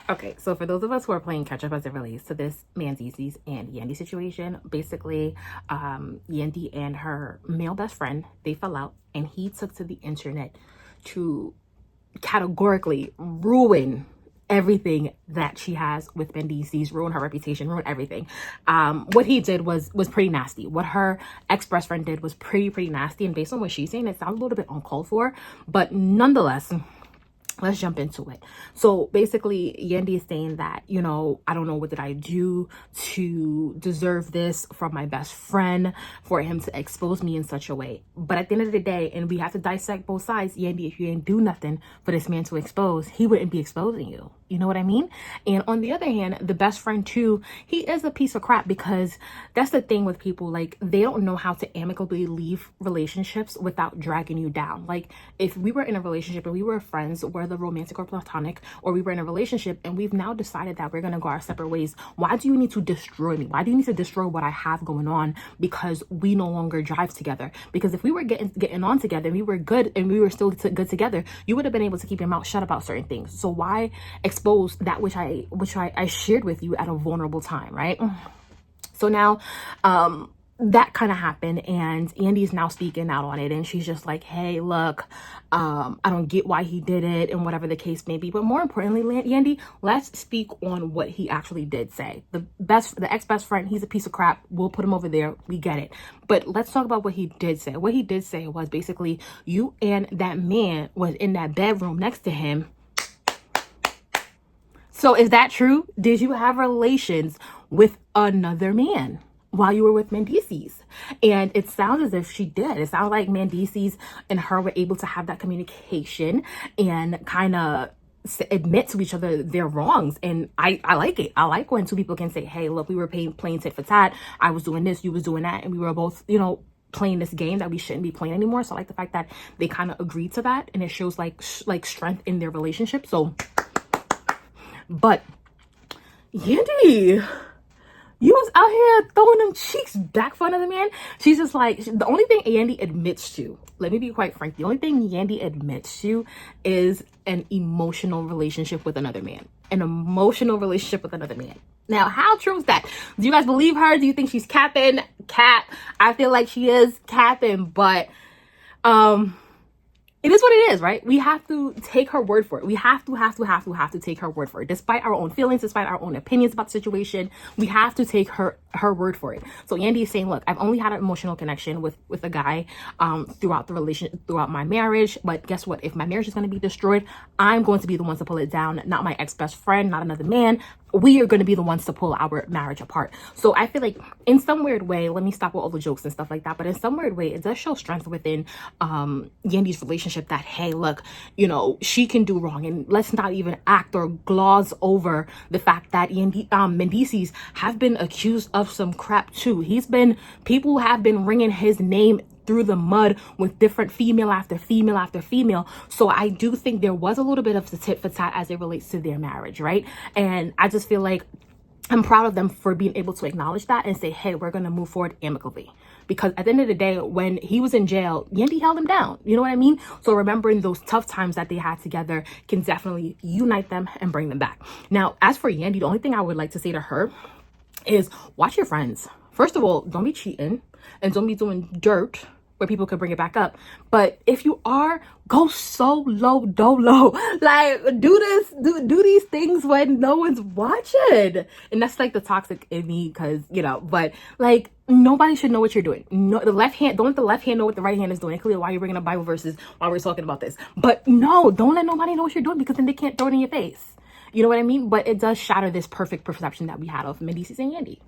Okay, so for those of us who are playing catch up as it relates to this Manzizi's and Yandy situation, basically, Yandy and her male best friend, they fell out, and he took to the internet to categorically ruin everything that she has with Mendices, ruin her reputation, ruin everything. What he did was pretty nasty. What her ex-best friend did was pretty nasty, and based on what she's saying, it sounds a little bit uncalled for, but nonetheless, let's jump into it. So basically, Yandy is saying that, you know, I don't know, what did I do to deserve this from my best friend for him to expose me in such a way? But at the end of the day, and we have to dissect both sides, Yandy, if you didn't do nothing for this man to expose, he wouldn't be exposing you. You know what I mean? And on the other hand, the best friend too, he is a piece of crap, because that's the thing with people. Like, they don't know how to amicably leave relationships without dragging you down. Like, if we were in a relationship and we were friends, whether romantic or platonic, or we were in a relationship and we've now decided that we're going to go our separate ways, why do you need to destroy me? Why do you need to destroy what I have going on because we no longer drive together? Because if we were getting on together and we were good and we were still good together, you would have been able to keep your mouth shut about certain things. So why expose that which I shared with you at a vulnerable time, right? So now that kind of happened, and Yandy's now speaking out on it, and she's just like, hey, look, I don't get why he did it, and whatever the case may be. But more importantly, Yandy, let's speak on what he actually did say. The ex-best friend, he's a piece of crap. We'll put him over there. We get it. But let's talk about what he did say. What he did say was basically, you and that man was in that bedroom next to him. So is that true? Did you have relations with another man while you were with Mendices? And it sounds as if she did. It sounds like Mendices and her were able to have that communication and kind of admit to each other their wrongs. And I like it. I like when two people can say, hey, look, we were playing tit for tat. I was doing this, you was doing that, and we were both, you know, playing this game that we shouldn't be playing anymore. So I like the fact that they kind of agreed to that, and it shows like strength in their relationship. So, but Yandy, you was out here throwing them cheeks back for another man. She's just like, the only thing Yandy admits to, let me be quite frank, the only thing Yandy admits to is an emotional relationship with another man. An emotional relationship with another man. Now, how true is that? Do you guys believe her? Do you think she's capping? Cap. I feel like she is capping, but it is what it is, right? We have to take her word for it. We have to take her word for it. Despite our own feelings, despite our own opinions about the situation, we have to take her word for it. So Yandy is saying, look, I've only had an emotional connection with a guy throughout my marriage. But guess what? If my marriage is going to be destroyed, I'm going to be the one to pull it down, not my ex-best friend, not another man. We are going to be the ones to pull our marriage apart. So I feel like in some weird way, let me stop with all the jokes and stuff like that, but in some weird way, it does show strength within Yandy's relationship that, hey, look, you know, she can do wrong, and let's not even act or gloss over the fact that Mendices have been accused of some crap too. People have been ringing his name through the mud with different female after female after female. So I do think there was a little bit of the tit for tat as it relates to their marriage, right? And I just feel like I'm proud of them for being able to acknowledge that and say, hey, we're going to move forward amicably. Because at the end of the day, when he was in jail, Yandy held him down. You know what I mean? So remembering those tough times that they had together can definitely unite them and bring them back. Now, as for Yandy, the only thing I would like to say to her is watch your friends. First of all, don't be cheating and don't be doing dirt where people could bring it back up. But if you are, go so low, dolo. Like, do these things when no one's watching. And that's like the toxic in me, because, you know, but like, nobody should know what you're doing. No, don't let the left hand know what the right hand is doing. Clearly, why you're bringing up Bible verses while we're talking about this. But no, don't let nobody know what you're doing, because then they can't throw it in your face. You know what I mean? But it does shatter this perfect perception that we had of Mendices and Yandy.